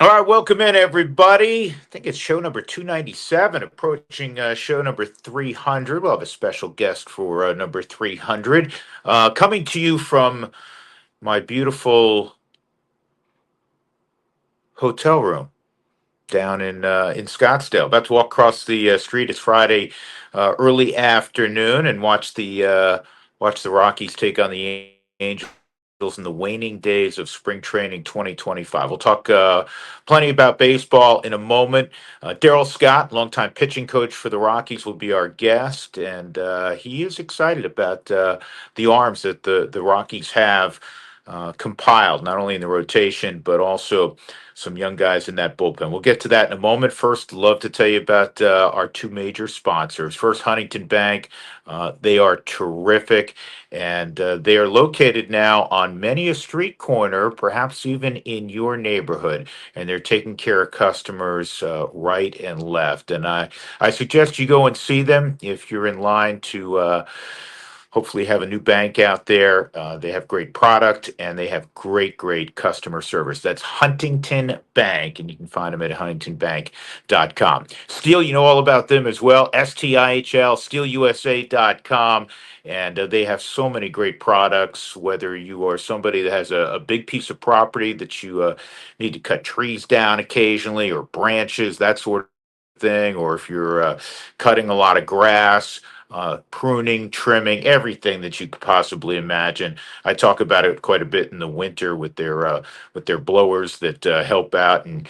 All right, welcome in everybody. I think it's show number 297, approaching show number 300. We'll have a special guest for number 300. Coming to you from my beautiful hotel room down in Scottsdale. About to walk across the street. It's Friday early afternoon, and watch the Rockies take on the Angels in the waning days of spring training 2025. We'll talk plenty about baseball in a moment. Darryl Scott, longtime pitching coach for the Rockies, will be our guest, and he is excited about the arms that the Rockies have compiled, not only in the rotation, but also some young guys in that bullpen. We'll get to that in a moment. First, love to tell you about our two major sponsors. First, Huntington Bank. They are terrific, and they are located now on many a street corner, perhaps even in your neighborhood, and they're taking care of customers right and left. And I suggest you go and see them if you're in line to hopefully have a new bank out there. They have great product and they have great customer service. That's Huntington Bank, and you can find them at huntingtonbank.com. Steel, you know all about them as well. STIHL, steelusa.com. And they have so many great products, whether you are somebody that has a big piece of property that you need to cut trees down occasionally or branches, that sort of thing, or if you're cutting a lot of grass, pruning, trimming, everything that you could possibly imagine. I talk about it quite a bit in the winter with their blowers that help out in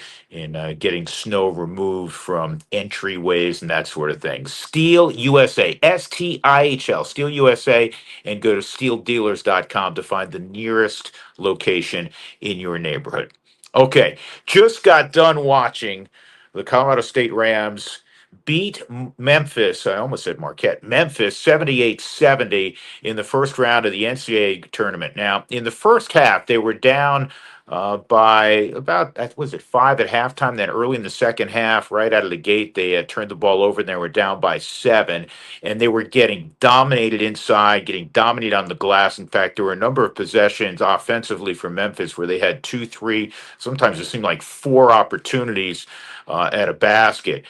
getting snow removed from entryways and that sort of thing. Steel USA, STIHL, Steel USA, and go to steeldealers.com to find the nearest location in your neighborhood. Okay, just got done watching the Colorado State Rams beat Memphis. I almost said Marquette. Memphis 78-70 in the first round of the NCAA tournament. Now, in the first half, they were down by about, was it 5 at halftime? Then early in the second half, right out of the gate, they turned the ball over and they were down by 7. And they were getting dominated inside, getting dominated on the glass. In fact, there were a number of possessions offensively for Memphis where they had 2, 3, sometimes it seemed like 4 opportunities at a basket.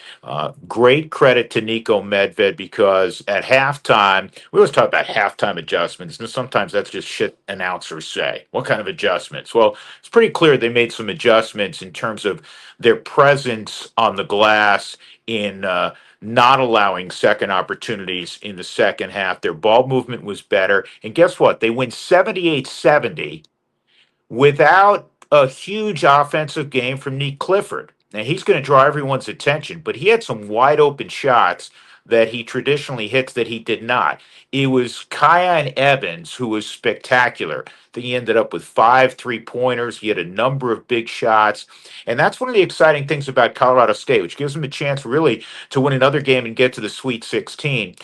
Great credit to Nico Medved, because at halftime, we always talk about halftime adjustments, and sometimes that's just shit announcers say. What kind of adjustments? Well, it's pretty clear they made some adjustments in terms of their presence on the glass in not allowing second opportunities in the second half. Their ball movement was better. And guess what? They win 78-70 without a huge offensive game from Nick Clifford. Now, he's going to draw everyone's attention, but he had some wide open shots that he traditionally hits that he did not. It was Kyan Evans who was spectacular. He ended up with 5 3-pointers. He had a number of big shots. And that's one of the exciting things about Colorado State, which gives them a chance really to win another game and get to the Sweet 16,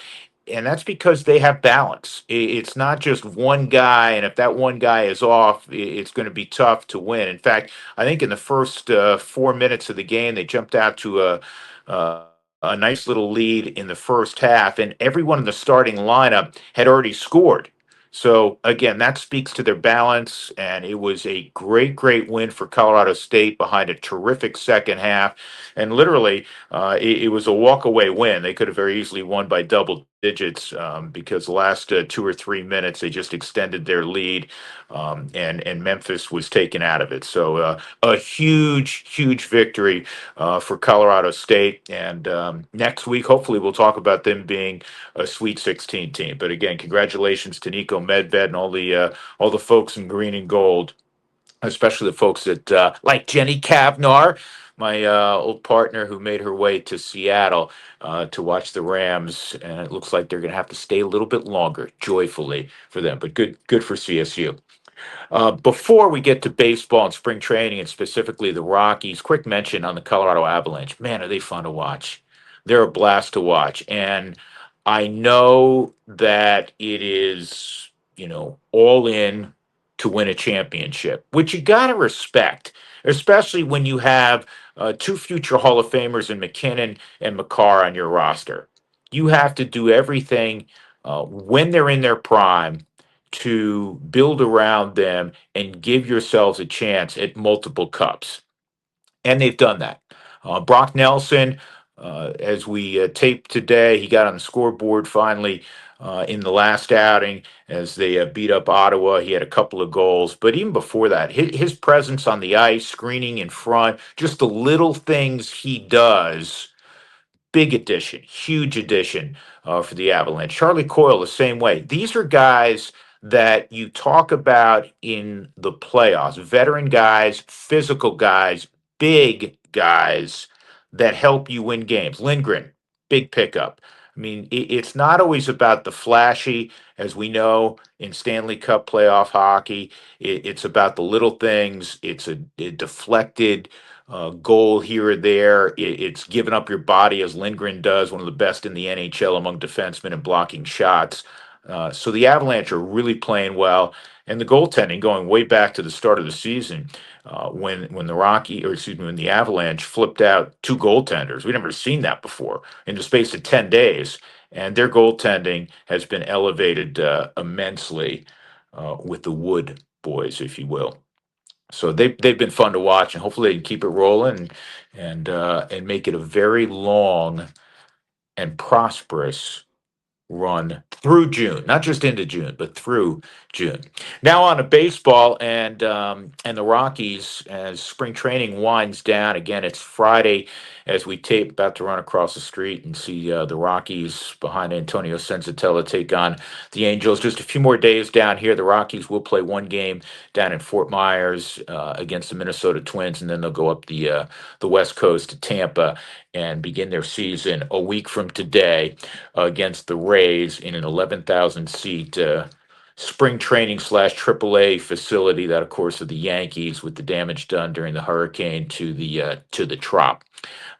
and that's because they have balance. It's not just one guy, and if that one guy is off, it's going to be tough to win. In fact, I think in the first 4 minutes of the game, they jumped out to uh, a nice little lead in the first half, and everyone in the starting lineup had already scored. So again, that speaks to their balance, and it was a great win for Colorado State behind a terrific second half. And literally, it was a walk-away win. They could have very easily won by double digits, because the last 2 or 3 minutes they just extended their lead, and Memphis was taken out of it. So a huge victory for Colorado State. And next week, hopefully, we'll talk about them being a Sweet 16 team. But again, congratulations to Nico Medved and all the folks in green and gold, especially the folks that like Jenny Kavnar, my old partner who made her way to Seattle to watch the Rams, and it looks like they're going to have to stay a little bit longer, joyfully for them. But good for CSU. Before we get to baseball and spring training, and specifically the Rockies, quick mention on the Colorado Avalanche. Man, are they fun to watch? They're a blast to watch, and I know that it is, all in to win a championship, which you got to respect, especially when you have two future Hall of Famers in McKinnon and McCarr on your roster. You have to do everything when they're in their prime to build around them and give yourselves a chance at multiple cups. and they've done that. Brock Nelson, as we tape today, he got on the scoreboard finally in the last outing as they beat up Ottawa. He had a couple of goals, but even before that, his presence on the ice, screening in front, just the little things he does, big addition, huge addition for the Avalanche. Charlie Coyle, the same way. These are guys that you talk about in the playoffs, veteran guys, physical guys, big guys that help you win games. Lindgren, big pickup. I mean, it's not always about the flashy, as we know in Stanley Cup playoff hockey. It's about the little things. It's a deflected goal here or there. It's giving up your body, as Lindgren does, one of the best in the NHL among defensemen and blocking shots. So the Avalanche are really playing well, and the goaltending going way back to the start of the season, when the when the Avalanche flipped out two goaltenders. We've never seen that before in the space of 10 days, and their goaltending has been elevated immensely with the Wood boys, if you will. So they've been fun to watch, and hopefully they can keep it rolling and make it a very long and prosperous run through June, not just into June, but through June. Now on to baseball and the Rockies as spring training winds down. Again, it's Friday as we tape, about to run across the street and see the Rockies behind Antonio Senzatella take on the Angels. Just a few more days down here. The Rockies will play one game down in Fort Myers against the Minnesota Twins, and then they'll go up the West Coast to Tampa and begin their season a week from today against the Rays in an 11,000 seat spring training slash AAA facility. That, of course, of the Yankees with the damage done during the hurricane to the Trop.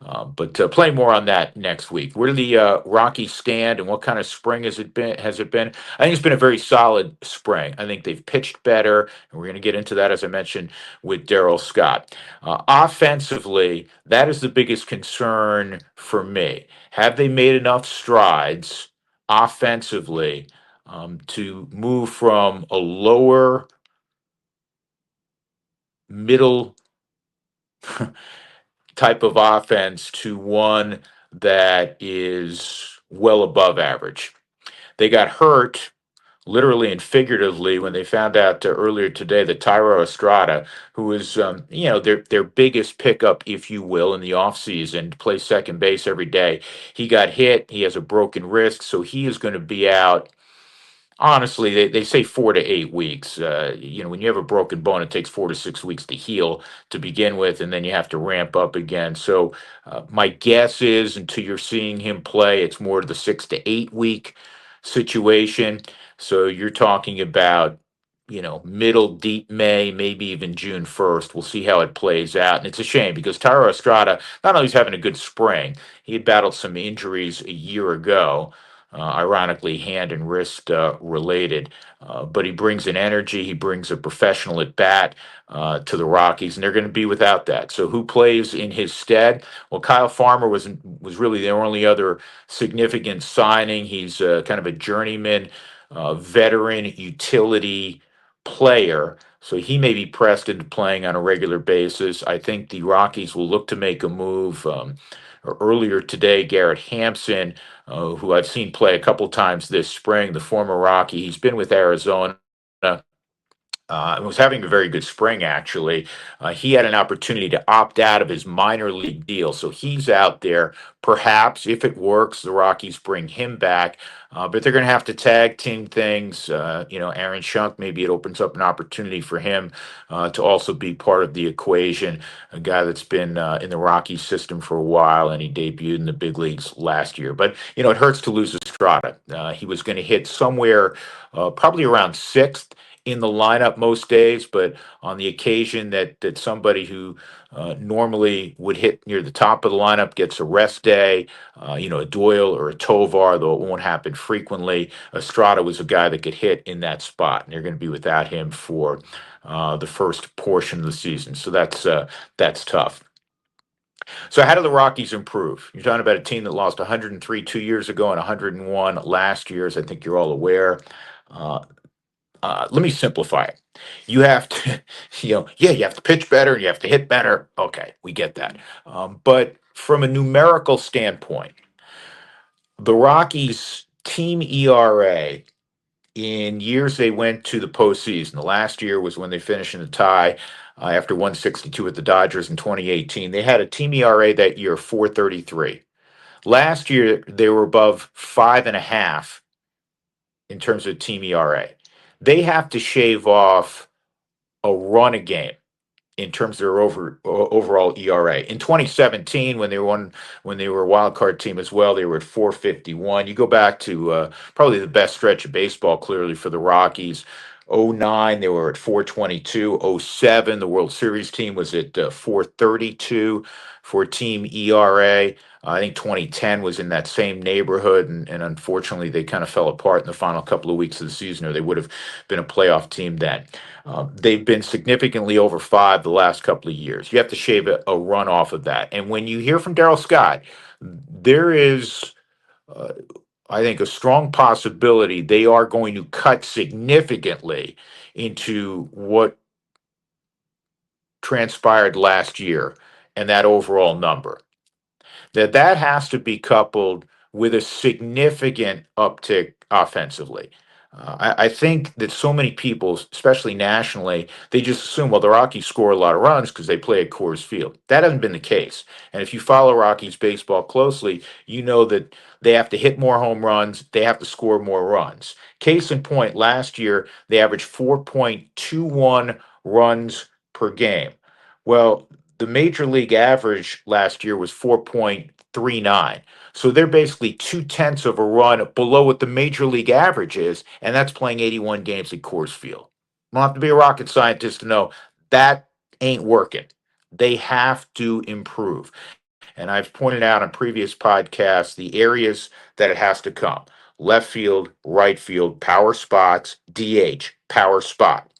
But play more on that next week. Where do the Rockies stand, and what kind of spring has it been? I think it's been a very solid spring. I think they've pitched better, and we're going to get into that, as I mentioned, with Darryl Scott. Offensively, that is the biggest concern for me. Have they made enough strides offensively to move from a lower middle type of offense to one that is well above average? They got hurt literally and figuratively when they found out earlier today that Thairo Estrada, who is their biggest pickup, if you will, in the offseason, to play second base every day, he got hit. He has a broken wrist, so he is going to be out. Honestly, they say 4 to 8 weeks. When you have a broken bone, it takes 4 to 6 weeks to heal to begin with, and then you have to ramp up again. So my guess is, until you're seeing him play, it's more the 6 to 8 week situation. So you're talking about, middle, deep May, maybe even June 1st. We'll see how it plays out. And it's a shame because Thairo Estrada, not only is having a good spring, he had battled some injuries a year ago, ironically, hand and wrist related. But he brings an energy, he brings a professional at bat to the Rockies, and they're going to be without that. So who plays in his stead? Well, Kyle Farmer was really their only other significant signing. He's kind of a journeyman, veteran utility player. So he may be pressed into playing on a regular basis. I think the Rockies will look to make a move. Earlier today, Garrett Hampson, who I've seen play a couple times this spring, the former Rocky, he's been with Arizona. And was having a very good spring, actually. He had an opportunity to opt out of his minor league deal. So he's out there. Perhaps, if it works, the Rockies bring him back. But they're going to have to tag team things. Aaron Schunk, maybe it opens up an opportunity for him to also be part of the equation. A guy that's been in the Rockies system for a while, and he debuted in the big leagues last year. But, it hurts to lose Estrada. He was going to hit somewhere probably around sixth in the lineup most days, but on the occasion that somebody who normally would hit near the top of the lineup gets a rest day, a Doyle or a Tovar, though it won't happen frequently, Estrada was a guy that could hit in that spot, and they're going to be without him for the first portion of the season. So that's tough. So how do the Rockies improve? You're talking about a team that lost 103 2 years ago and 101 last year, as I think you're all aware. Uh, Let me simplify it. You have to, yeah, you have to pitch better, you have to hit better. Okay, we get that. But from a numerical standpoint, the Rockies' team ERA in years they went to the postseason. The last year was when they finished in a tie after 162 with the Dodgers in 2018. They had a team ERA that year 4.33. Last year they were above 5.5 in terms of team ERA. They have to shave off a run a game in terms of their overall ERA. In 2017, when they were a wild card team as well, they were at 4.51. You go back to probably the best stretch of baseball, clearly for the Rockies. '09, they were at 4.22. '07, the World Series team was at 4.32 for team ERA. I think 2010 was in that same neighborhood, and unfortunately, they kind of fell apart in the final couple of weeks of the season, or they would have been a playoff team then. They've been significantly over 5 the last couple of years. You have to shave a run off of that. And when you hear from Darryl Scott, there is, uh, I think, a strong possibility they are going to cut significantly into what transpired last year and that overall number. That has to be coupled with a significant uptick offensively. I think that so many people, especially nationally, they just assume, well, the Rockies score a lot of runs because they play at Coors Field. That hasn't been the case. And if you follow Rockies baseball closely, you know that they have to hit more home runs, they have to score more runs. Case in point, last year, they averaged 4.21 runs per game. Well, the major league average last year was 4.39. So they're basically 2/10 of a run below what the major league average is, and that's playing 81 games at Coors Field. You don't have to be a rocket scientist to know that ain't working. They have to improve. And I've pointed out on previous podcasts the areas that it has to come: left field, right field, power spots, DH, power spot.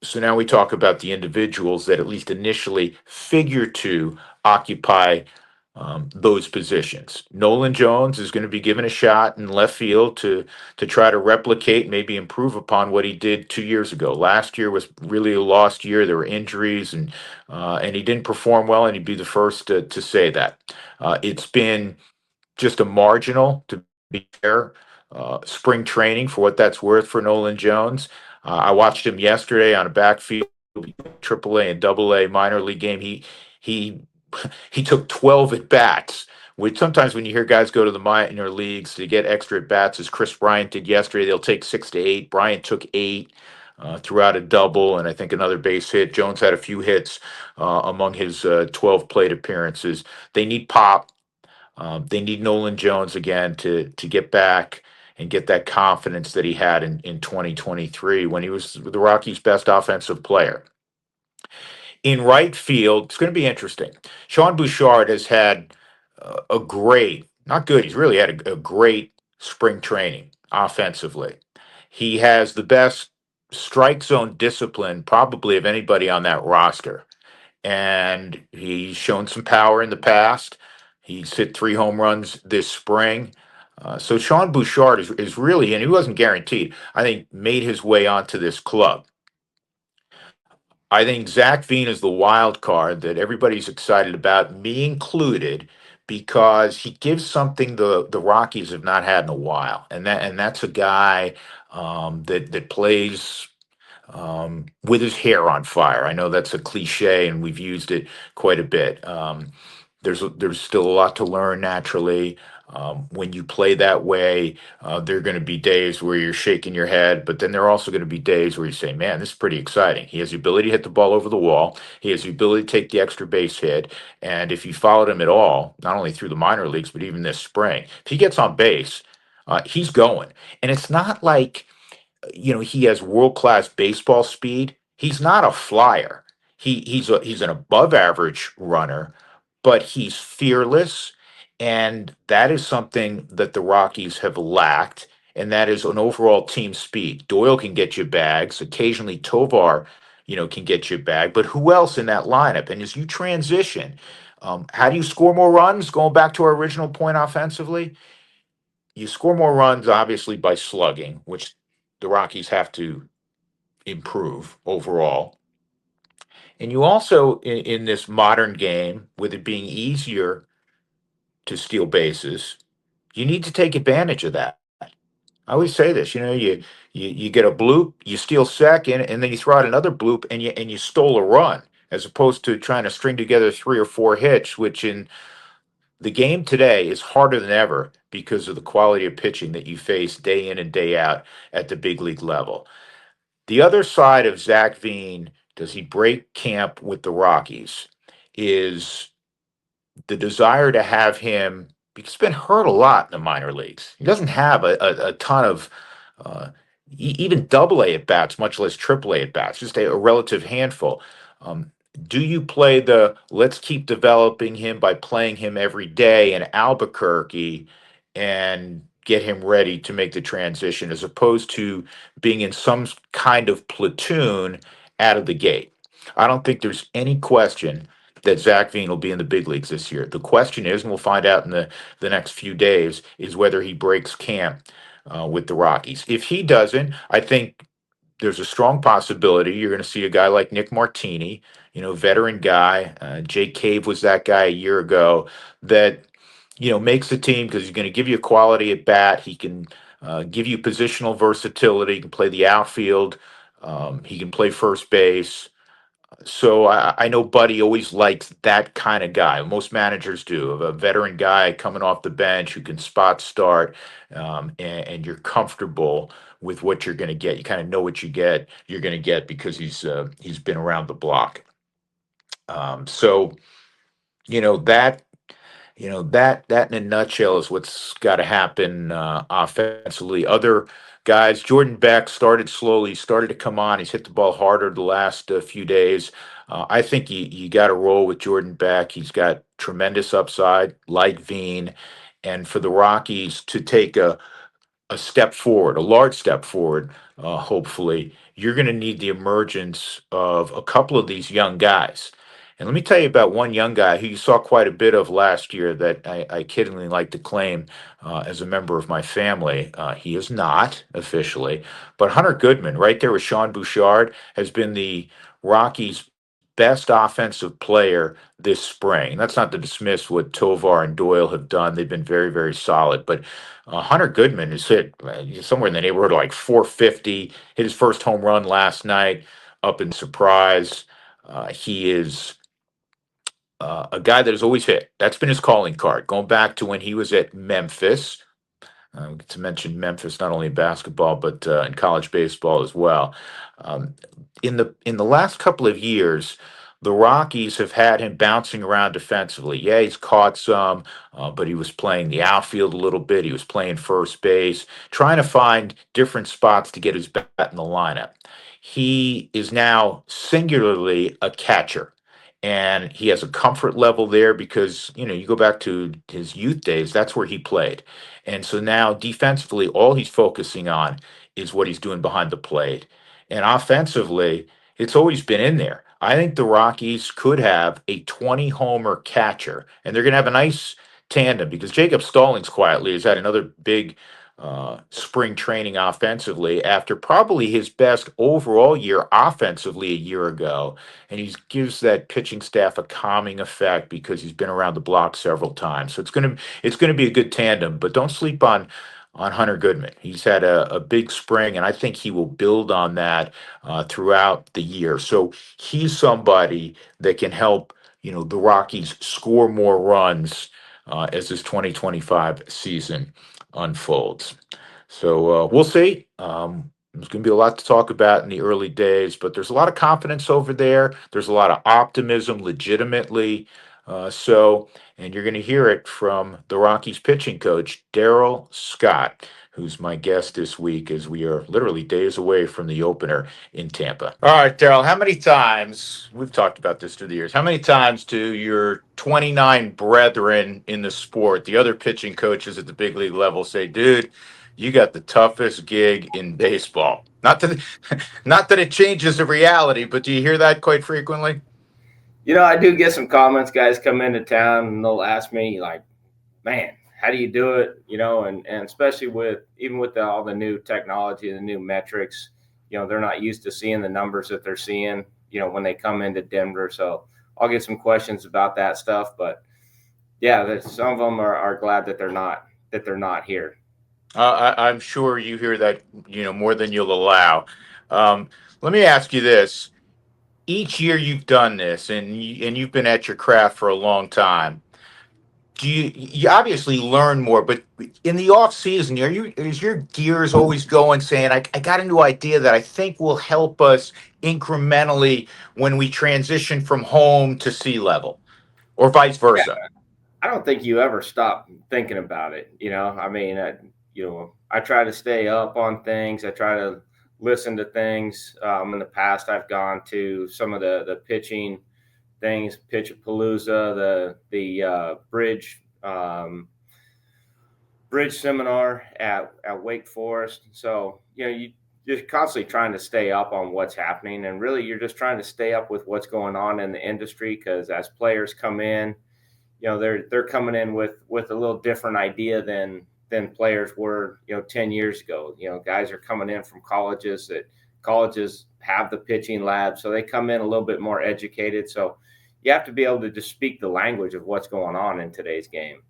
So now we talk about the individuals that at least initially figure to occupy those positions. Nolan Jones is going to be given a shot in left field to try to replicate, maybe improve upon what he did 2 years ago. Last year was really a lost year. There were injuries, and he didn't perform well, and he'd be the first to say that. It's been just a marginal, to be fair, spring training for what that's worth for Nolan Jones. I watched him yesterday on a backfield AAA and AA minor league game. He he took 12 at bats. Which sometimes when you hear guys go to the minor leagues to get extra at bats, as Chris Bryant did yesterday, they'll take 6 to 8. Bryant took 8. Throughout a double and I think another base hit. Jones had a few hits among his 12 plate appearances. They need pop. They need Nolan Jones again to get back and get that confidence that he had in 2023 when he was the Rockies' best offensive player. In right field, it's going to be interesting. Sean Bouchard has had a great, not good, he's really had a great spring training offensively. He has the best strike zone discipline probably of anybody on that roster, and he's shown some power in the past. He's hit 3 home runs this spring. So Sean Bouchard is really, and he wasn't guaranteed, I think, made his way onto this club. I think Zach Veen is the wild card that everybody's excited about, me included, because he gives something the Rockies have not had in a while, and that's a guy that plays with his hair on fire. I know that's a cliche, and we've used it quite a bit. There's still a lot to learn naturally. When you play that way, there are going to be days where you're shaking your head, but then there are also going to be days where you say, man, this is pretty exciting. He has the ability to hit the ball over the wall. He has the ability to take the extra base hit. And if you followed him at all, not only through the minor leagues, but even this spring, if he gets on base, he's going. And it's not like, he has world class baseball speed. He's not a flyer. He's an above average runner, but he's fearless, and that is something that the Rockies have lacked, and that is an overall team speed. Doyle can get you bags. Occasionally, Tovar, can get you a bag. But who else in that lineup? And as you transition, how do you score more runs? Going back to our original point offensively, you score more runs obviously by slugging, which the Rockies have to improve overall. And you also, in this modern game, with it being easier to steal bases, you need to take advantage of that. I always say this, you get a bloop, you steal second, and then you throw out another bloop, and you stole a run, as opposed to trying to string together three or four hits, which in the game today is harder than ever because of the quality of pitching that you face day in and day out at the big league level. The other side of Zach Veen, does he break camp with the Rockies, is the desire to have him, because he's been hurt a lot in the minor leagues. He doesn't have a ton of uh, even double A at bats, much less triple A at bats, just a relative handful. Um, do you play the let's keep developing him by playing him every day in Albuquerque and get him ready to make the transition, as opposed to being in some kind of platoon out of the gate? I don't think there's any question that Zach Veen will be in the big leagues this year. The question is, and we'll find out in the next few days, is whether he breaks camp with the Rockies. If he doesn't, I think there's a strong possibility you're going to see a guy like Nick Martini, veteran guy. Jake Cave was that guy a year ago that, makes the team because he's going to give you a quality at bat. He can give you positional versatility. He can play the outfield. He can play first base. So I know Buddy always likes that kind of guy. Most managers do. A veteran guy coming off the bench who can spot start, and you're comfortable with what you're going to get. You kind of know what you're going to get because he's been around the block. So that that in a nutshell is what's got to happen offensively. Other guys, Jordan Beck started slowly, started to come on. He's hit the ball harder the last few days. I think you got to roll with Jordan Beck. He's got tremendous upside, like Veen. And for the Rockies to take a step forward, a large step forward, hopefully, you're going to need the emergence of a couple of these young guys. And let me tell you about one young guy who you saw quite a bit of last year that I kiddingly like to claim as a member of my family. He is not officially, but Hunter Goodman, right there with Sean Bouchard, has been the Rockies' best offensive player this spring. That's not to dismiss what Tovar and Doyle have done. They've been very, very solid. But Hunter Goodman has hit somewhere in the neighborhood of like 450, hit his first home run last night up in Surprise. He is a guy that has always hit. That's been his calling card, going back to when he was at Memphis. To mention Memphis, not only in basketball but in college baseball as well. Um, in the last couple of years, the Rockies have had him bouncing around defensively. Yeah, he's caught some, but he was playing the outfield a little bit. He was playing first base, trying to find different spots to get his bat in the lineup. He is now singularly a catcher. And he has a comfort level there because, you go back to his youth days, that's where he played. And so now defensively, all he's focusing on is what he's doing behind the plate. And offensively, it's always been in there. I think the Rockies could have a 20 homer catcher, and they're going to have a nice tandem because Jacob Stallings quietly has had another big spring training offensively after probably his best overall year offensively a year ago. And he gives that pitching staff a calming effect because he's been around the block several times. So it's gonna be a good tandem, but don't sleep on Hunter Goodman. He's had a big spring, and I think he will build on that throughout the year. So he's somebody that can help the Rockies score more runs as this 2025 season unfolds. So we'll see. There's going to be a lot to talk about in the early days, but there's a lot of confidence over there. There's a lot of optimism, legitimately. And you're going to hear it from the Rockies pitching coach, Darryl Scott, who's my guest this week as we are literally days away from the opener in Tampa. All right, Darryl, how many times, we've talked about this through the years, how many times do your 29 brethren in the sport, the other pitching coaches at the big league level, say, dude, you got the toughest gig in baseball? Not that not that it changes the reality, but do you hear that quite frequently? I do get some comments. Guys come into town and they'll ask me, like, man, how do you do it? And especially with all the new technology, the new metrics, they're not used to seeing the numbers that they're seeing, when they come into Denver. So I'll get some questions about that stuff, but yeah, some of them are glad that they're not here. I'm sure you hear that, more than you'll allow. Um, Let me ask you this: each year you've done this, and you've been at your craft for a long time. Do you obviously learn more, but in the off season, is your gears always going, saying, I got a new idea that I think will help us incrementally when we transition from home to sea level, or vice Yeah, versa? I don't think you ever stop thinking about it. I mean, I try to stay up on things. I try to listen to things. In the past, I've gone to some of the pitching things, Pitchapalooza, the bridge seminar at Wake Forest. So you're constantly trying to stay up on what's happening, and really you're just trying to stay up with what's going on in the industry, because as players come in, they're coming in with a little different idea than players were 10 years ago. Guys are coming in from colleges have the pitching lab, so they come in a little bit more educated. So you have to be able to just speak the language of what's going on in today's game.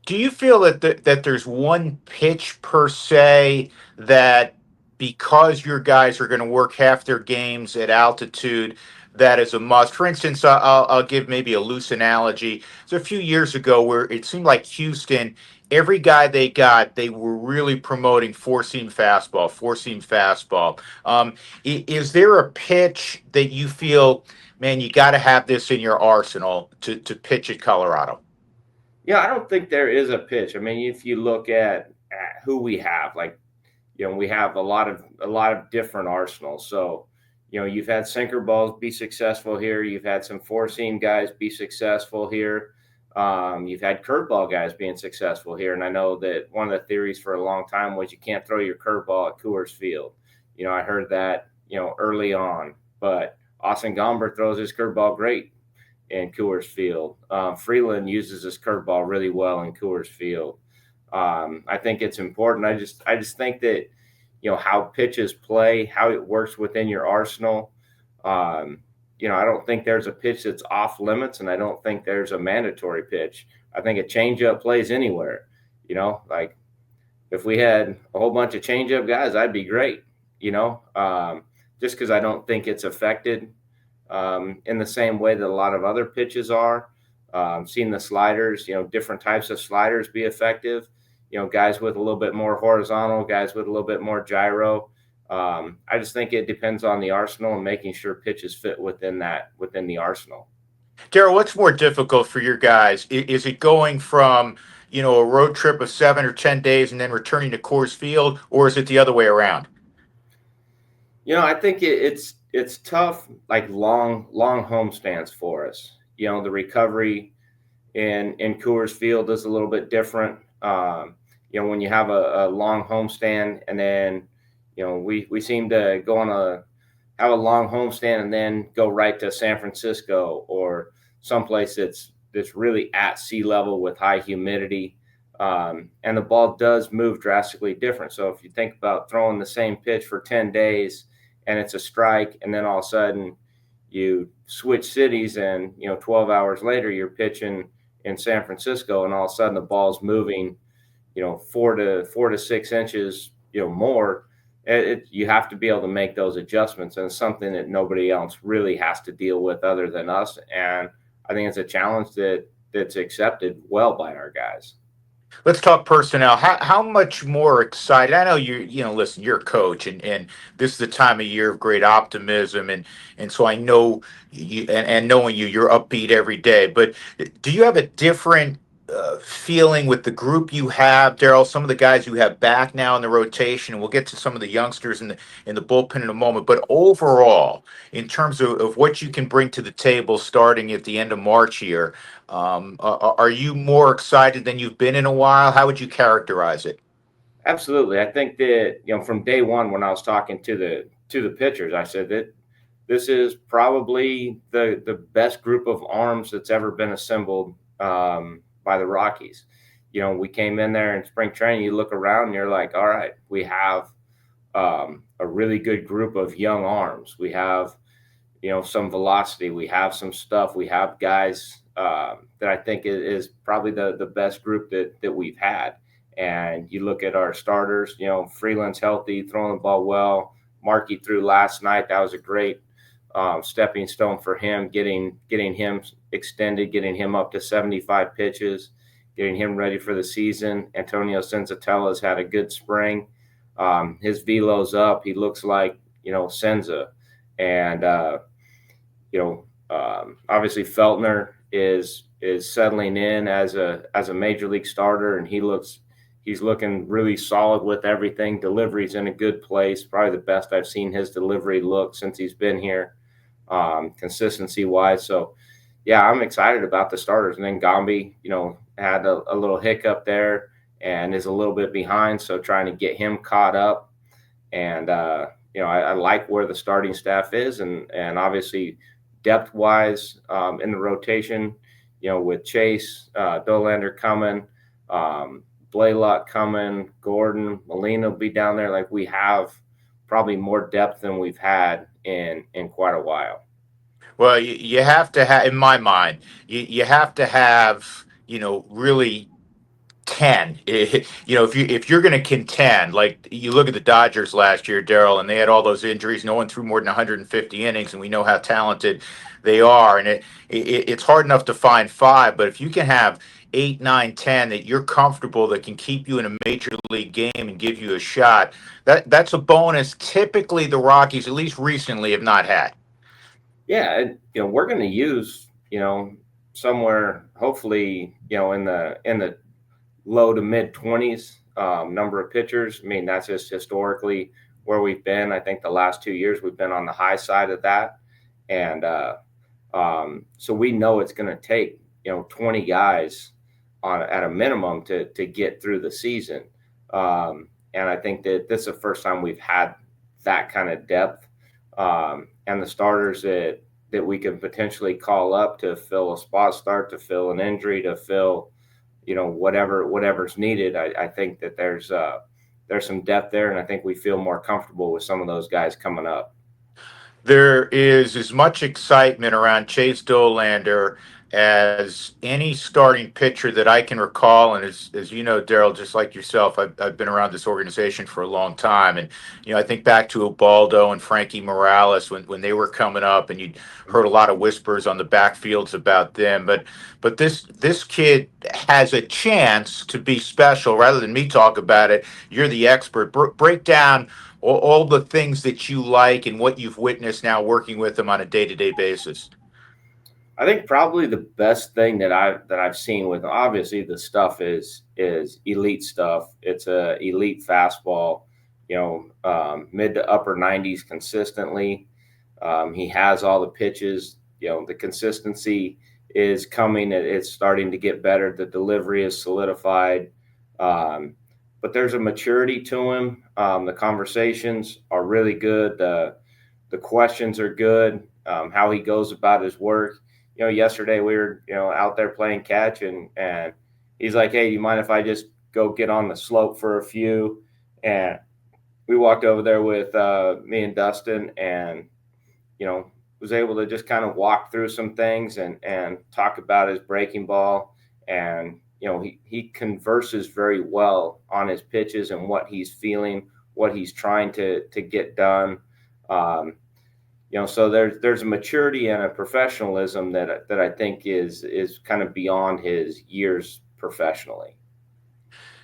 Do you feel that there's one pitch per se that, because your guys are going to work half their games at altitude, that is a must? For instance, I'll give maybe a loose analogy. So a few years ago, where it seemed like Houston, every guy they got, they were really promoting four seam fastball, four seam fastball. Is there a pitch that you feel, man, you got to have this in your arsenal to pitch at Colorado? Yeah, I don't think there is a pitch. I mean, if you look at who we have, like, we have a lot of different arsenals. So, you've had sinker balls be successful here. You've had some four seam guys be successful here. You've had curveball guys being successful here. And I know that one of the theories for a long time was you can't throw your curveball at Coors Field. I heard that, early on, but Austin Gomber throws his curveball great in Coors Field. Freeland uses his curveball really well in Coors Field. I think it's important. I just think that how pitches play, how it works within your arsenal. Um, I don't think there's a pitch that's off limits, and I don't think there's a mandatory pitch. I think a changeup plays anywhere. Like if we had a whole bunch of changeup guys, I'd be great. Just because I don't think it's affected in the same way that a lot of other pitches are. Seeing the sliders, different types of sliders be effective. Guys with a little bit more horizontal, guys with a little bit more gyro. I just think it depends on the arsenal and making sure pitches fit within the arsenal. Darryl, what's more difficult for your guys? Is it going from, a road trip of 7 or 10 days and then returning to Coors Field, or is it the other way around? I think it's tough, like long home stands for us. The recovery in Coors Field is a little bit different. When you have a long homestand, and then we seem to go on have a long homestand and then go right to San Francisco or someplace that's really at sea level with high humidity. And the ball does move drastically different. So if you think about throwing the same pitch for 10 days and it's a strike, and then all of a sudden you switch cities, and 12 hours later you're pitching in San Francisco, and all of a sudden the ball's moving 4 to 6 inches more. You have to be able to make those adjustments, and it's something that nobody else really has to deal with other than us. And I think it's a challenge that's accepted well by our guys. Let's talk personnel. How much more excited? I know listen, you're a coach, and this is the time of year of great optimism, and so I know you, and knowing you, you're upbeat every day. But do you have a different feeling with the group you have, Darryl? Some of the guys you have back now in the rotation, and we'll get to some of the youngsters in the bullpen in a moment. But overall, in terms of what you can bring to the table, starting at the end of March here. Are you more excited than you've been in a while? How would you characterize it? Absolutely. I think that, from day one, when I was talking to the pitchers, I said that this is probably the best group of arms that's ever been assembled by the Rockies. we came in there in spring training. You look around and you're like, all right, we have a really good group of young arms. We have, some velocity. We have some stuff. We have guys that I think is probably the best group that we've had. And you look at our starters, Freeland's healthy, throwing the ball well. Markey threw last night. That was a great stepping stone for him, getting him extended, getting him up to 75 pitches, getting him ready for the season. Antonio Senzatella's had a good spring. His velo's up. He looks like, Senza. And, obviously Feltner is settling in as a major league starter, and he's looking really solid with everything. Delivery's in a good place. Probably the best I've seen his delivery look since he's been here, consistency wise. So yeah, I'm excited about the starters. And then Gombe, had a little hiccup there and is a little bit behind. So trying to get him caught up. And, I like where the starting staff is, and obviously depth wise in the rotation, with Chase, Dolander coming, Blaylock coming, Gordon, Molina will be down there. Like, we have probably more depth than we've had in quite a while. Well, you have to have, in my mind, you have to have, really 10. If you're going to contend, like you look at the Dodgers last year, Darryl, and they had all those injuries. No one threw more than 150 innings, and we know how talented they are. And it's hard enough to find five, but if you can have 8, 9, 10 that you're comfortable that can keep you in a major league game and give you a shot, that's a bonus. Typically, the Rockies, at least recently, have not had. Yeah, and, we're going to use, somewhere hopefully, in the low to mid 20s number of pitchers. I mean, that's just historically where we've been. I think the last 2 years we've been on the high side of that. And so we know it's going to take, 20 guys at a minimum to get through the season. And I think that this is the first time we've had that kind of depth. And the starters that we can potentially call up to fill a spot start, to fill an injury, to fill, whatever's needed. I think that there's some depth there, and I think we feel more comfortable with some of those guys coming up. There is as much excitement around Chase Dolander as any starting pitcher that I can recall. And as you know, Darryl, just like yourself, I've been around this organization for a long time. And, I think back to Ubaldo and Frankie Morales when they were coming up, and you'd heard a lot of whispers on the backfields about them. But this kid has a chance to be special. Rather than me talk about it, you're the expert. Break down all the things that you like and what you've witnessed now working with them on a day-to-day basis. I think probably the best thing that I've seen with, obviously the stuff is elite stuff. It's a elite fastball, mid to upper 90s consistently. He has all the pitches. The consistency is coming. It's starting to get better. The delivery is solidified. But there's a maturity to him. The conversations are really good. The questions are good. How he goes about his work. Yesterday we were, out there playing catch, and he's like, "Hey, do you mind if I just go get on the slope for a few?" And we walked over there with me and Dustin, and was able to just kind of walk through some things and talk about his breaking ball. And he converses very well on his pitches and what he's feeling, what he's trying to get done. So there's a maturity and a professionalism that I think is kind of beyond his years professionally.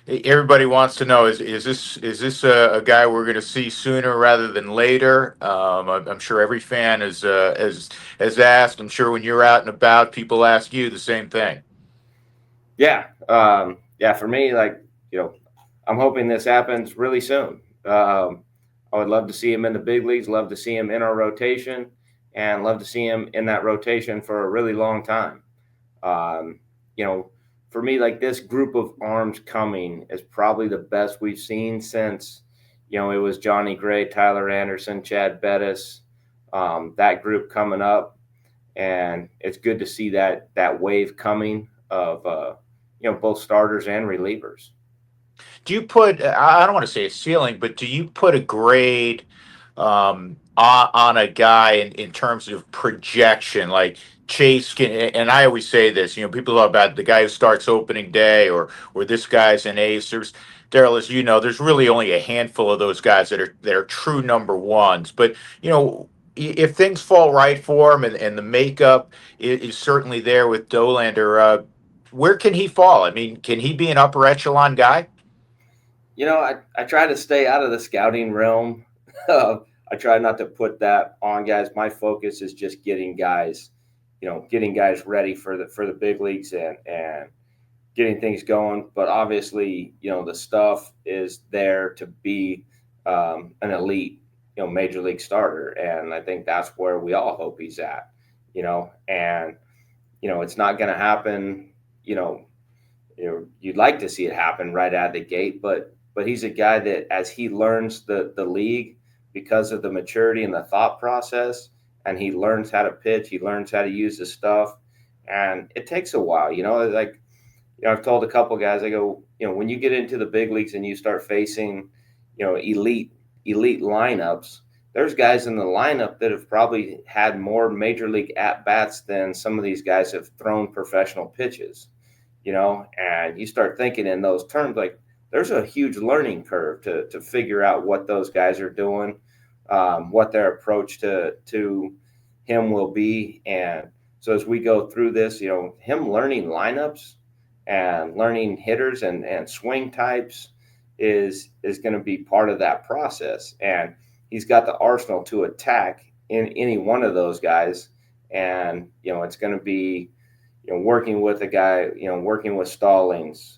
Everybody wants to know, is this a guy we're going to see sooner rather than later? I'm sure every fan has asked. I'm sure when you're out and about, people ask you the same thing. Yeah. Yeah. For me, like, I'm hoping this happens really soon. I would love to see him in the big leagues, love to see him in our rotation, and love to see him in that rotation for a really long time. Um, for me, like, this group of arms coming is probably the best we've seen since, it was Johnny Gray, Tyler Anderson, Chad Bettis, that group coming up. And it's good to see that wave coming of, both starters and relievers. Do you put, I don't want to say a ceiling, but do you put a grade on a guy in terms of projection? Like Chase can, and I always say this, people talk about the guy who starts opening day or this guy's an ace. Darryl, as you know, there's really only a handful of those guys that are true number ones. But, if things fall right for him and the makeup is certainly there with Dolander, where can he fall? I mean, can he be an upper echelon guy? I try to stay out of the scouting realm. I try not to put that on guys. My focus is just getting guys ready for the big leagues and getting things going. But obviously, the stuff is there to be an elite, major league starter, and I think that's where we all hope he's at. And it's not going to happen. You'd like to see it happen right out of the gate, but he's a guy that as he learns the league because of the maturity and the thought process, and he learns how to pitch, he learns how to use the stuff, and it takes a while. Like I've told a couple guys, I go, when you get into the big leagues and you start facing, elite lineups, there's guys in the lineup that have probably had more major league at bats than some of these guys have thrown professional pitches. And you start thinking in those terms, like there's a huge learning curve to figure out what those guys are doing, what their approach to him will be. And so as we go through this, him learning lineups and learning hitters and swing types is going to be part of that process. And he's got the arsenal to attack in any one of those guys. And, it's going to be, working with a guy, working with Stallings,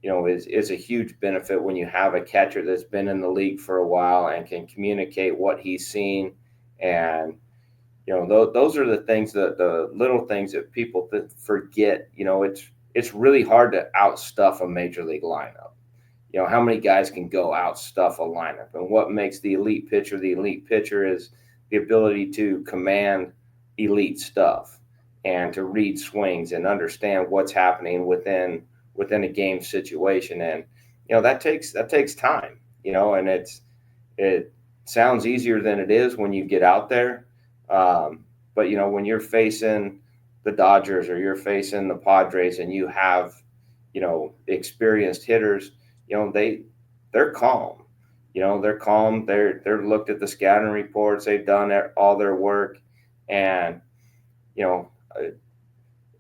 is a huge benefit when you have a catcher that's been in the league for a while and can communicate what he's seen. And, those are the things the little things that people forget. It's really hard to outstuff a major league lineup. How many guys can go outstuff a lineup? And what makes the elite pitcher is the ability to command elite stuff and to read swings and understand what's happening within a game situation. And that takes time. And it sounds easier than it is when you get out there. But when you're facing the Dodgers or you're facing the Padres and you have experienced hitters, they're calm. They're calm. They're looked at the scouting reports. They've done all their work, and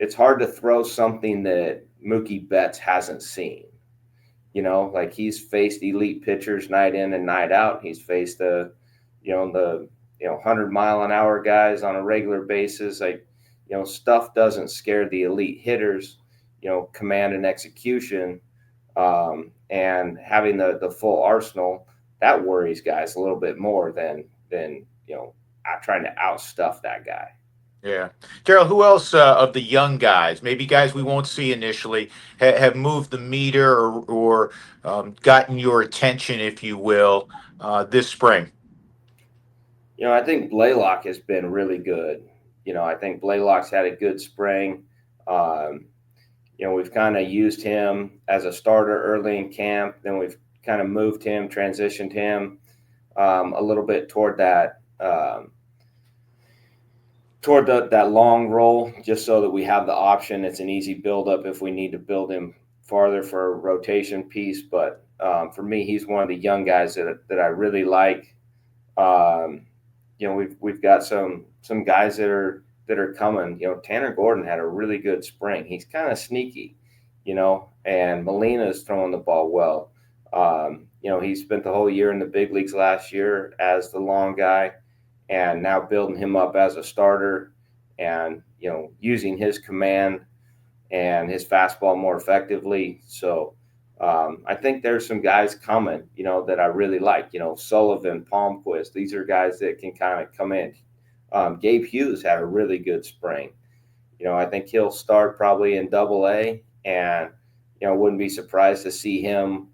it's hard to throw something that Mookie Betts hasn't seen. Like he's faced elite pitchers night in and night out. He's faced the 100-mile-an-hour guys on a regular basis. Like, stuff doesn't scare the elite hitters. Command and execution, and having the full arsenal, that worries guys a little bit more than trying to outstuff that guy. Yeah. Darryl, who else of the young guys, maybe guys we won't see initially, have moved the meter or gotten your attention, if you will, this spring? I think Blaylock has been really good. I think Blaylock's had a good spring. We've kind of used him as a starter early in camp. Then we've kind of moved him, transitioned him a little bit toward that that long roll, just so that we have the option. It's an easy buildup if we need to build him farther for a rotation piece. But for me, he's one of the young guys that I really like. We've got some guys that are coming. Tanner Gordon had a really good spring. He's kind of sneaky, and Molina's throwing the ball well. He spent the whole year in the big leagues last year as the long guy, and now building him up as a starter and, using his command and his fastball more effectively. So I think there's some guys coming, that I really like, Sullivan, Palmquist. These are guys that can kind of come in. Gabe Hughes had a really good spring. I think he'll start probably in Double-A, and wouldn't be surprised to see him,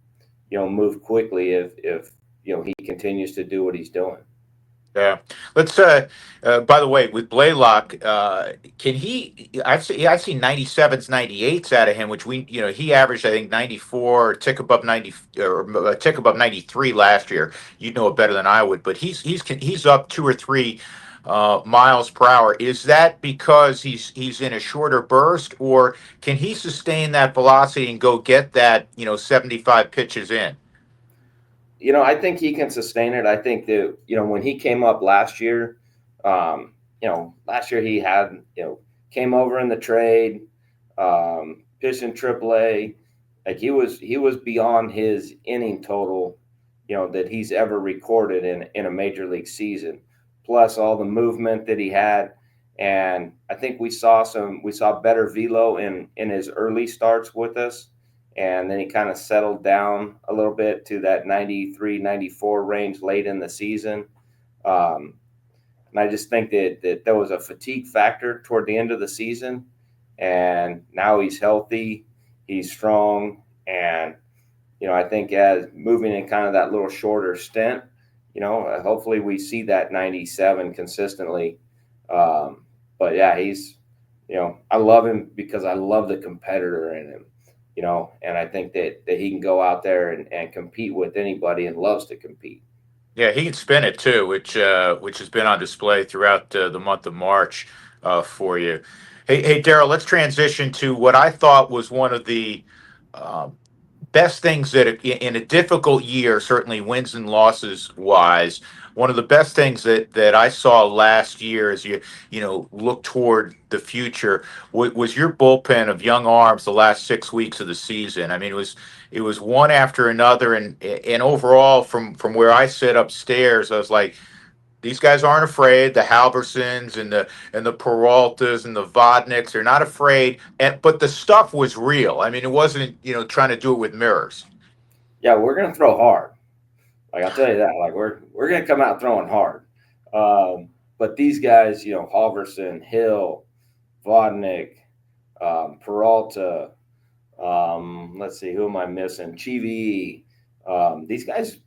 move quickly if he continues to do what he's doing. Yeah. Let's. By the way, with Blaylock, can he? I've seen 97s, 98s out of him, which he averaged I think 94, tick above 90, or a tick above 93 last year. You'd know it better than I would, but he's up 2 or 3 miles per hour. Is that because he's in a shorter burst, or can he sustain that velocity and go get that 75 pitches in? I think he can sustain it. I think that, when he came up last year, last year he had, came over in the trade, pitched in AAA. Like he was beyond his inning total, that he's ever recorded in a major league season. Plus all the movement that he had, and I think we saw better velo in his early starts with us, and then he kind of settled down a little bit to that 93, 94 range late in the season. Um, and I just think that there was a fatigue factor toward the end of the season. And now he's healthy, he's strong. And, I think as moving in kind of that little shorter stint, hopefully we see that 97 consistently. But yeah, I love him because I love the competitor in him, and I think that he can go out there and compete with anybody and loves to compete. Yeah, he can spin it too, which has been on display throughout the month of March for you. Hey, Darryl, let's transition to what I thought was one of the um, best things that in a difficult year, certainly wins and losses wise, one of the best things that I saw last year as you look toward the future was your bullpen of young arms the last 6 weeks of the season. I mean, it was one after another, and overall, from where I sit upstairs, I was like, these guys aren't afraid. The Halversons and the Peraltas and the Vodniks are not afraid. But the stuff was real. I mean, it wasn't trying to do it with mirrors. Yeah, we're gonna throw hard. Like I'll tell you that. Like we're gonna come out throwing hard. But these guys, Halverson, Hill, Vodnik, Peralta. Let's see, who am I missing? Chivi. These guys,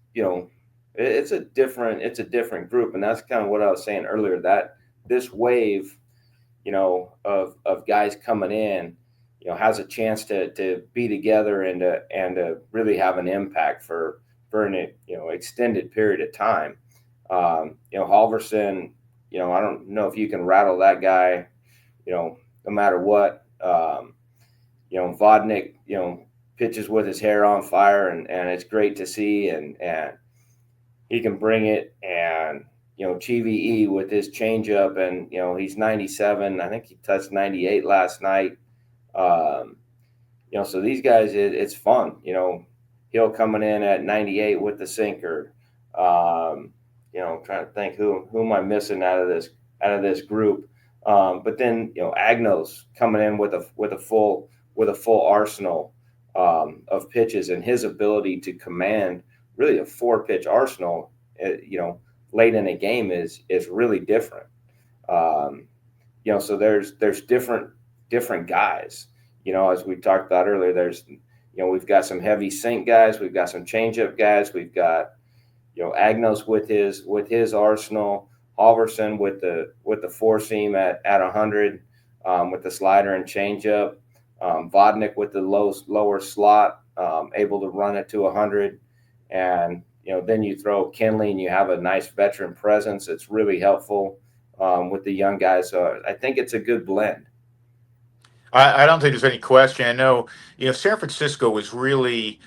it's a different group, and that's kind of what I was saying earlier. That this wave, of guys coming in, has a chance to be together and to really have an impact for an extended period of time. Halverson, I don't know if you can rattle that guy, no matter what. Vodnik, pitches with his hair on fire, and it's great to see, and he can bring it. And GVE with his changeup, and he's 97. I think he touched 98 last night. Um, so these guys, it's fun. Hill coming in at 98 with the sinker. I'm trying to think who am I missing out of this group. But then Agnos coming in with a full arsenal of pitches, and his ability to command really a 4 pitch arsenal, late in a game is really different. Um, so there's different guys. As we talked about earlier, we've got some heavy sink guys, we've got some changeup guys, we've got Agnos with his arsenal, Halverson with the four seam at 100, with the slider and changeup, Vodnik with the lower slot, able to run it to 100, and then you throw Kinley and you have a nice veteran presence. It's really helpful with the young guys. So I think it's a good blend. I don't think there's any question. I know, San Francisco was really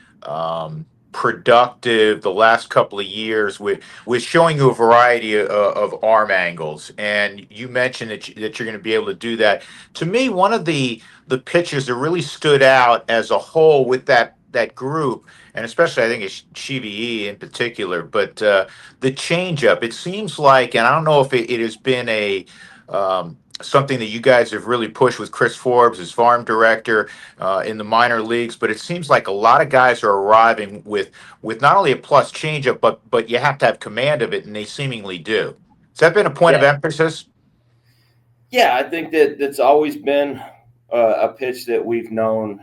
productive the last couple of years with showing you a variety of arm angles. And you mentioned that you're going to be able to do that. To me, one of the pitches that really stood out as a whole with that group, and especially I think it's Chivi in particular, but the changeup. It seems like, and I don't know if it has been something that you guys have really pushed with Chris Forbes as farm director in the minor leagues, but it seems like a lot of guys are arriving with not only a plus changeup, but you have to have command of it, and they seemingly do. Has that been a point of Yeah, emphasis? yeah, I think that's always been a pitch that we've known,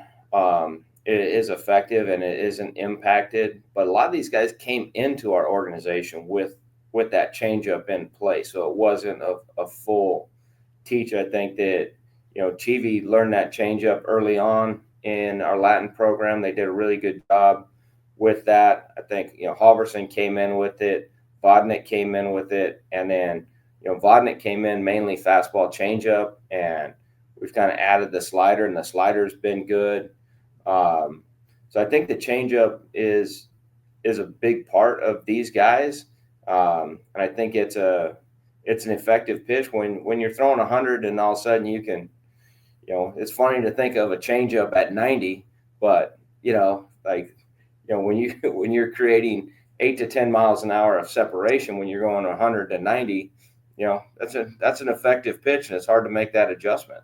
it is effective and it isn't impacted. But a lot of these guys came into our organization with that changeup in play. So it wasn't a full teach. I think that Chivi learned that changeup early on in our Latin program. They did a really good job with that. I think Halverson came in with it, Vodnik came in with it, and then Vodnik came in mainly fastball changeup, and we've kind of added the slider, and the slider's been good. So I think the changeup is a big part of these guys, and I think it's an effective pitch when you're throwing 100, and all of a sudden you can, it's funny to think of a changeup at 90, but when you're creating 8 to 10 miles an hour of separation when you're going 100 to 90, that's an effective pitch, and it's hard to make that adjustment.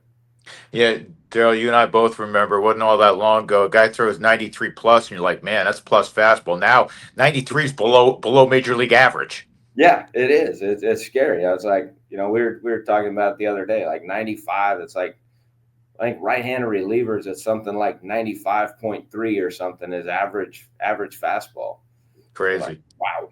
Yeah, Darryl, you and I both remember, wasn't all that long ago. A guy throws 93 plus, and you're like, man, that's plus fastball. Now 93 is below major league average. Yeah, it is. It's scary. I was like, we were talking about it the other day, like 95. It's like, I think right-handed relievers at something like 95.3 or something is average fastball. Crazy. Like, wow.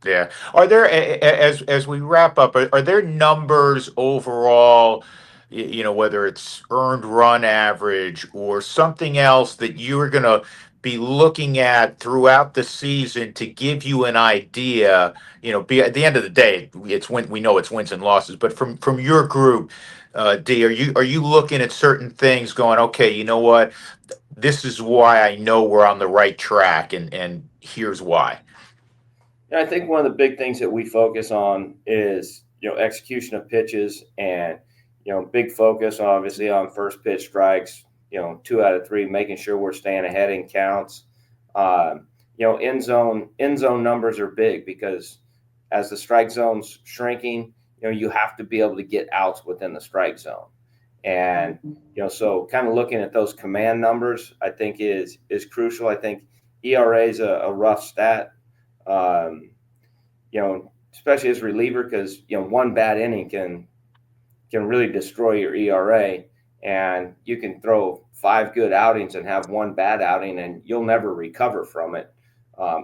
Yeah. Are there, as we wrap up, are there numbers overall, whether it's earned run average or something else that you are going to be looking at throughout the season to give you an idea? Be at the end of the day, we know it's wins and losses, but from your group, D, are you looking at certain things going, okay, you know what? This is why I know we're on the right track, and here's why. And I think one of the big things that we focus on is execution of pitches, and big focus obviously on first pitch strikes. 2 out of 3, making sure we're staying ahead in counts. End zone numbers are big because as the strike zone's shrinking, you have to be able to get outs within the strike zone. And so kind of looking at those command numbers, I think is crucial. I think ERA is a rough stat, especially as a reliever, because one bad inning can really destroy your ERA, and you can throw 5 good outings and have one bad outing, and you'll never recover from it,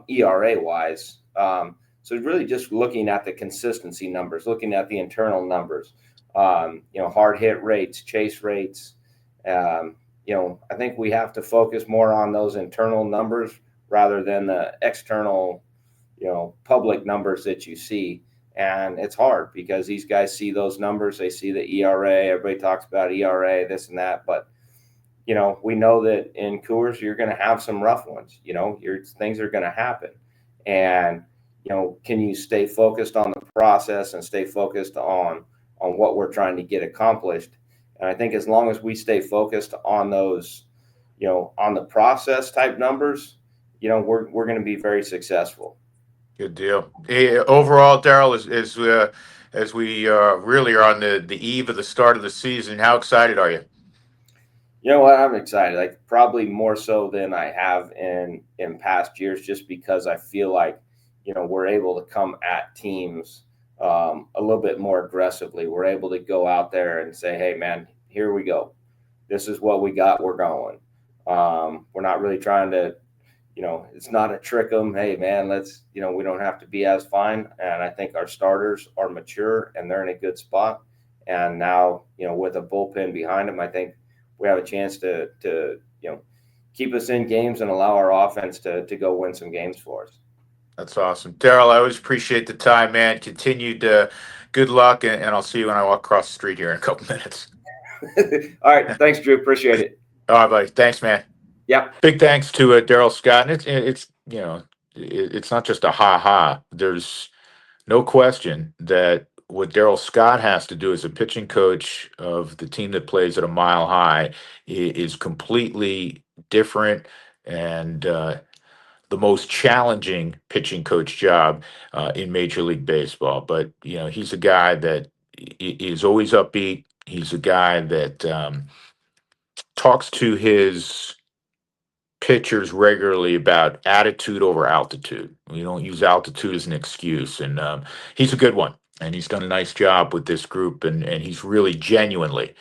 ERA wise. So really just looking at the consistency numbers, looking at the internal numbers, hard hit rates, chase rates. I think we have to focus more on those internal numbers rather than the external, public numbers that you see. And it's hard because these guys see those numbers. They see the ERA. Everybody talks about ERA, this and that. But, we know that in Coors, you're going to have some rough ones. Things are going to happen. And, can you stay focused on the process and stay focused on what we're trying to get accomplished? And I think as long as we stay focused on those, on the process type numbers, we're going to be very successful. Good deal. Hey, overall, Darryl, as we really are on the eve of the start of the season, how excited are you? You know what? I'm excited. Like probably more so than I have in past years, just because I feel like we're able to come at teams a little bit more aggressively. We're able to go out there and say, "Hey, man, here we go. This is what we got. We're going." We're not really trying to. It's not a trick them. Hey, man, let's. We don't have to be as fine. And I think our starters are mature and they're in a good spot. And now, with a bullpen behind them, I think we have a chance to keep us in games and allow our offense to go win some games for us. That's awesome. Darryl, I always appreciate the time, man. Continued good luck, and I'll see you when I walk across the street here in a couple minutes. All right. Thanks, Drew. Appreciate it. All right, buddy. Thanks, man. Yeah. Big thanks to Darryl Scott. And it's not just a ha-ha. There's no question that what Darryl Scott has to do as a pitching coach of the team that plays at a mile high is completely different, and the most challenging pitching coach job in Major League Baseball. But he's a guy that is always upbeat. He's a guy that talks to his pitchers regularly about attitude over altitude. We don't use altitude as an excuse, and he's a good one. And he's done a nice job with this group, and he's really genuinely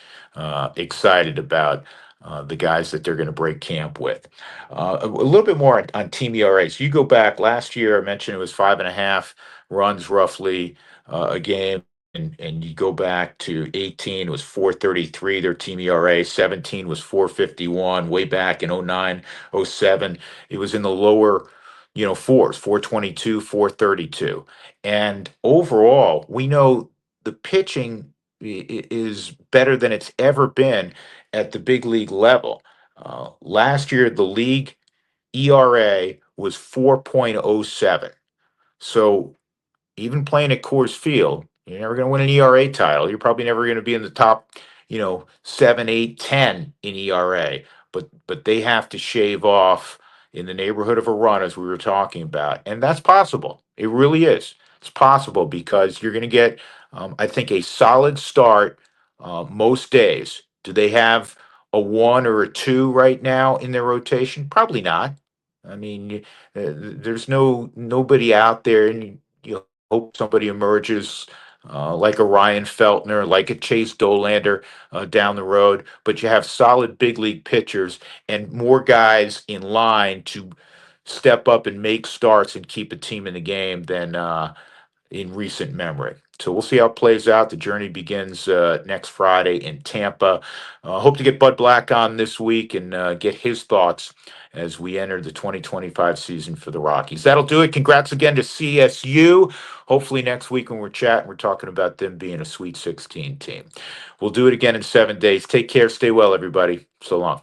excited about the guys that they're going to break camp with. A little bit more on team ERAs. You go back last year, I mentioned it was 5.5 runs roughly a game. And you go back to 18, it was 4.33, their team ERA. 17 was 4.51. Way back in 09, 07, it was in the lower, fours, 4.22, 4.32. And overall, we know the pitching is better than it's ever been at the big league level. Last year, the league ERA was 4.07. So even playing at Coors Field, you're never going to win an ERA title. You're probably never going to be in the top, 7, 8, 10 in ERA. But they have to shave off in the neighborhood of a run, as we were talking about, and that's possible. It really is. It's possible because you're going to get, I think, a solid start most days. Do they have a one or a two right now in their rotation? Probably not. I mean, there's nobody out there, and you hope somebody emerges like a Ryan Feltner, like a Chase Dolander down the road. But you have solid big league pitchers and more guys in line to step up and make starts and keep a team in the game than in recent memory. So we'll see how it plays out. The journey begins next Friday in Tampa. Hope to get Bud Black on this week and get his thoughts as we enter the 2025 season for the Rockies. That'll do it. Congrats again to CSU. Hopefully next week when we're chatting, we're talking about them being a Sweet 16 team. We'll do it again in 7 days. Take care. Stay well, everybody. So long.